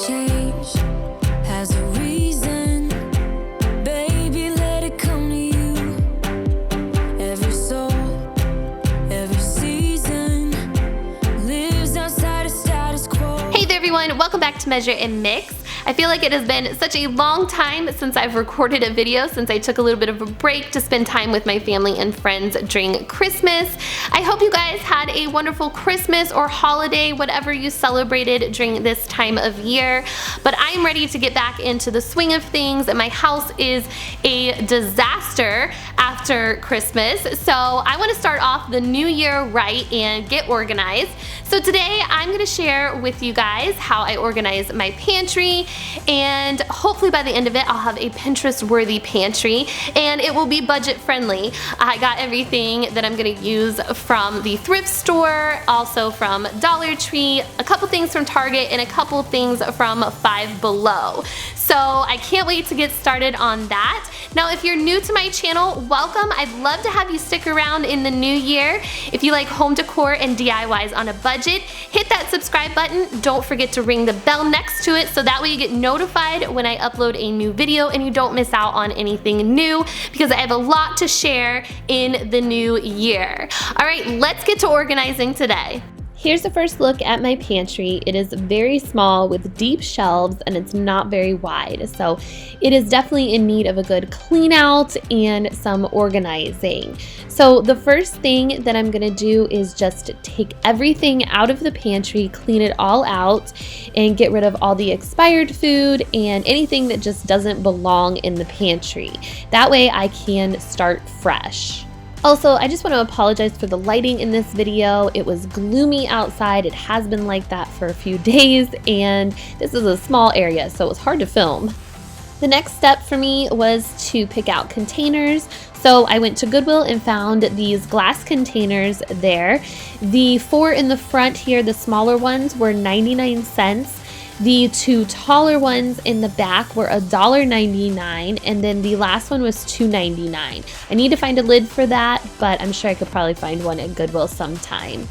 change has a reason. Baby, let it come to you. Every soul, every season lives outside of status quo. Hey there everyone, welcome back to Measure and Mix. I feel like it has been such a long time since I've recorded a video, since I took a little bit of a break to spend time with my family and friends during Christmas. I hope you guys had a wonderful Christmas or holiday, whatever you celebrated during this time of year. But I'm ready to get back into the swing of things, and my house is a disaster after Christmas. So I want to start off the new year right and get organized. So today I'm going to share with you guys how I organize my pantry, and hopefully by the end of it I'll have a Pinterest worthy pantry and it will be budget friendly. I got everything that I'm going to use from the thrift store, also from Dollar Tree, a couple things from Target, and a couple things from Five Below. So I can't wait to get started on that. Now if you're new to my channel, welcome. I'd love to have you stick around in the new year. If you like home decor and DIYs on a budget, hit that subscribe button. Don't forget to ring the bell next to it so that way you get notified when I upload a new video and you don't miss out on anything new, because I have a lot to share in the new year. All right, let's get to organizing today. Here's the first look at my pantry. It is very small with deep shelves and it's not very wide. So it is definitely in need of a good clean out and some organizing. So the first thing that I'm gonna do is just take everything out of the pantry, clean it all out, and get rid of all the expired food and anything that just doesn't belong in the pantry. That way I can start fresh. Also, I just want to apologize for the lighting in this video. It was gloomy outside. It has been like that for a few days, and this is a small area, so it was hard to film. The next step for me was to pick out containers. So I went to Goodwill and found these glass containers there. The 4 in the front here, the smaller ones, were 99 cents. The 2 taller ones in the back were $1.99, and then the last one was $2.99. I need to find a lid for that, but I'm sure I could probably find one at Goodwill sometime.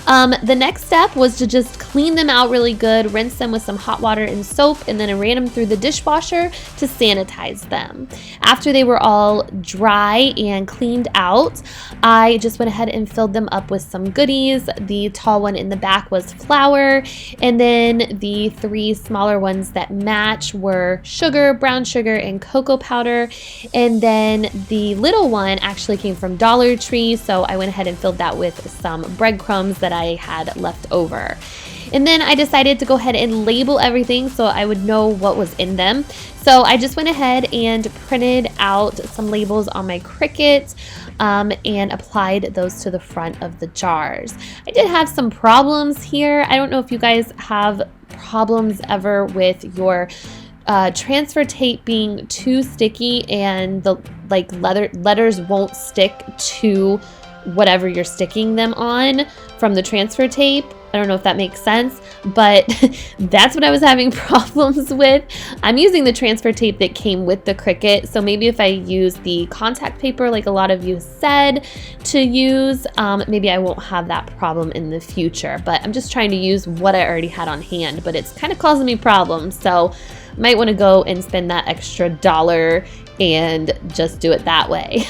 The next step was to just clean them out really good, rinse them with some hot water and soap, and then I ran them through the dishwasher to sanitize them. After they were all dry and cleaned out, I just went ahead and filled them up with some goodies. The tall one in the back was flour, and then the 3 smaller ones that match were sugar, brown sugar, and cocoa powder. And then the little one actually came from Dollar Tree, so I went ahead and filled that with some breadcrumbs that I had left over. And then I decided to go ahead and label everything so I would know what was in them. So I just went ahead and printed out some labels on my Cricut and applied those to the front of the jars. I did have some problems here. I don't know if you guys have problems ever with your transfer tape being too sticky and the letters won't stick to whatever you're sticking them on from the transfer tape. I don't know if that makes sense, but that's what I was having problems with. I'm using the transfer tape that came with the Cricut, so maybe if I use the contact paper like a lot of you said to use, maybe I won't have that problem in the future. But I'm just trying to use what I already had on hand, but it's kind of causing me problems, so might want to go and spend that extra $1 and just do it that way.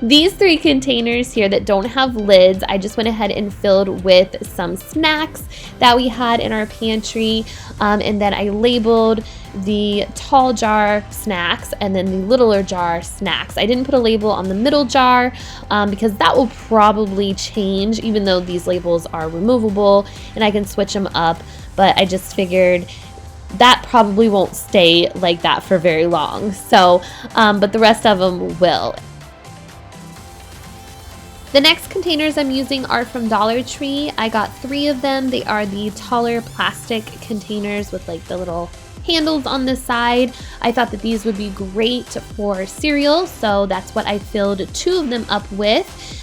These 3 containers here that don't have lids, I just went ahead and filled with some snacks that we had in our pantry, and then I labeled the tall jar snacks and then the littler jar snacks. I didn't put a label on the middle jar because that will probably change, even though these labels are removable and I can switch them up, but I just figured that probably won't stay like that for very long. So, but the rest of them will. The next containers I'm using are from Dollar Tree. I got 3 of them. They are the taller plastic containers with like the little handles on the side. I thought that these would be great for cereal, so that's what I filled 2 of them up with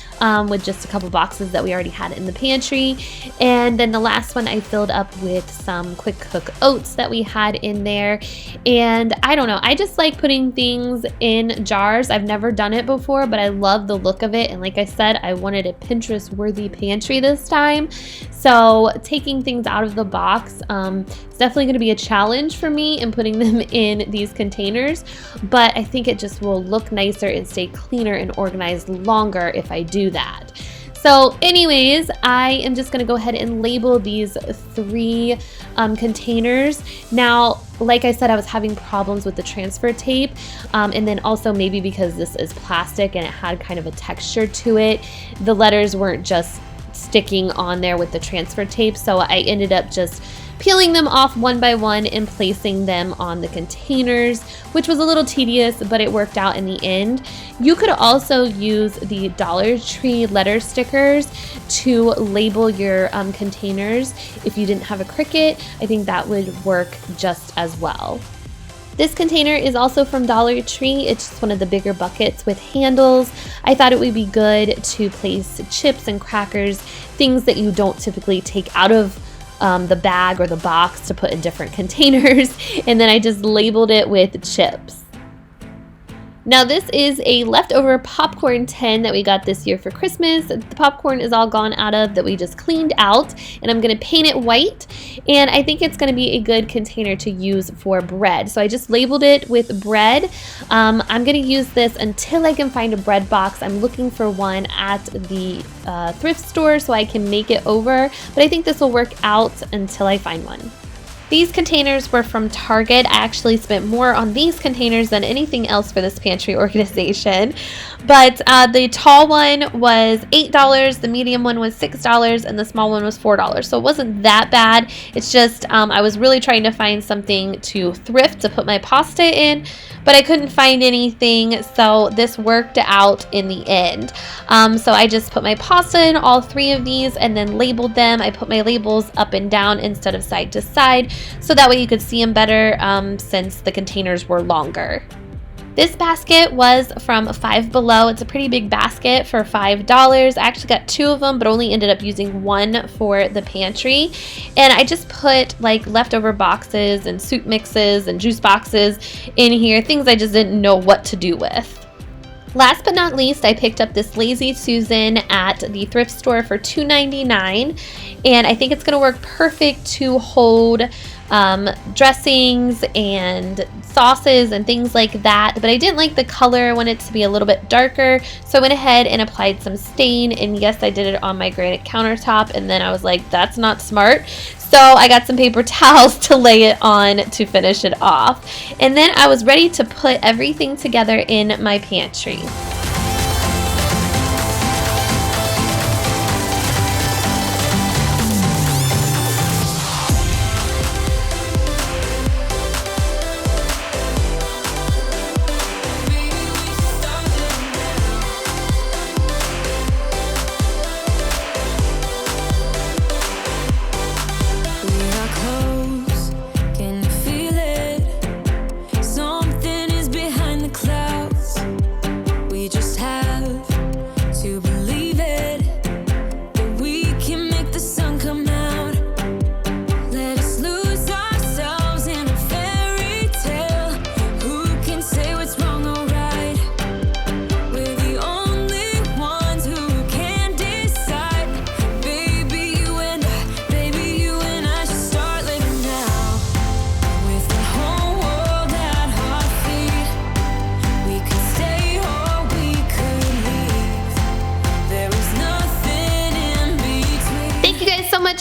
just a couple boxes that we already had in the pantry. And then the last one I filled up with some quick cook oats that we had in there. And I don't know, I just like putting things in jars. I've never done it before, but I love the look of it. And like I said, I wanted a Pinterest worthy pantry this time. So taking things out of the box It's definitely gonna be a challenge for me in putting them in these containers, but I think it just will look nicer and stay cleaner and organized longer if I do that. So anyways, I am just gonna go ahead and label these 3 containers. Now, like I said, I was having problems with the transfer tape, and then also maybe because this is plastic and it had kind of a texture to it, the letters weren't just sticking on there with the transfer tape, so I ended up just peeling them off one by one and placing them on the containers, which was a little tedious, but it worked out in the end. You could also use the Dollar Tree letter stickers to label your containers. If you didn't have a Cricut, I think that would work just as well. This container is also from Dollar Tree. It's just one of the bigger buckets with handles. I thought it would be good to place chips and crackers, things that you don't typically take out of the bag or the box to put in different containers, and then I just labeled it with chips. Now this is a leftover popcorn tin that we got this year for Christmas. The popcorn is all gone out of that we just cleaned out, and I'm gonna paint it white, and I think it's gonna be a good container to use for bread. So I just labeled it with bread. I'm gonna use this until I can find a bread box. I'm looking for one at the thrift store so I can make it over, but I think this will work out until I find one. These containers were from Target. I actually spent more on these containers than anything else for this pantry organization. But the tall one was $8, the medium one was $6, and the small one was $4. So it wasn't that bad. It's just I was really trying to find something to thrift to put my pasta in, but I couldn't find anything, so this worked out in the end. So I just put my pasta in all 3 of these and then labeled them. I put my labels up and down instead of side to side, so that way you could see them better since the containers were longer. This basket was from Five Below. It's a pretty big basket for $5. I actually got 2 of them, but only ended up using 1 for the pantry. And I just put like leftover boxes and soup mixes and juice boxes in here, things I just didn't know what to do with. Last but not least, I picked up this Lazy Susan at the thrift store for $2.99, and I think it's gonna work perfect to hold dressings and sauces and things like that, but I didn't like the color. I wanted it to be a little bit darker, so I went ahead and applied some stain, and yes, I did it on my granite countertop, and then I was like, that's not smart. So I got some paper towels to lay it on to finish it off. And then I was ready to put everything together in my pantry.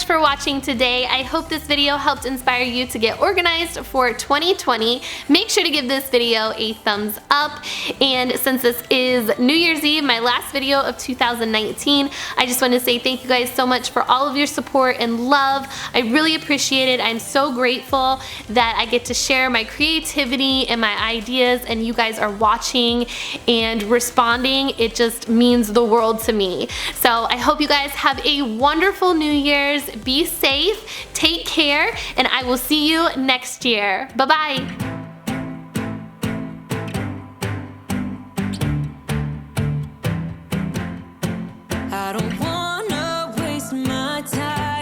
For watching today. I hope this video helped inspire you to get organized for 2020. Make sure to give this video a thumbs up, and since this is New Year's Eve, my last video of 2019, I just want to say thank you guys so much for all of your support and love. I really appreciate it. I'm so grateful that I get to share my creativity and my ideas, and you guys are watching and responding. It just means the world to me. So I hope you guys have a wonderful New Year's. Be safe, take care, and I will see you next year. Bye-bye.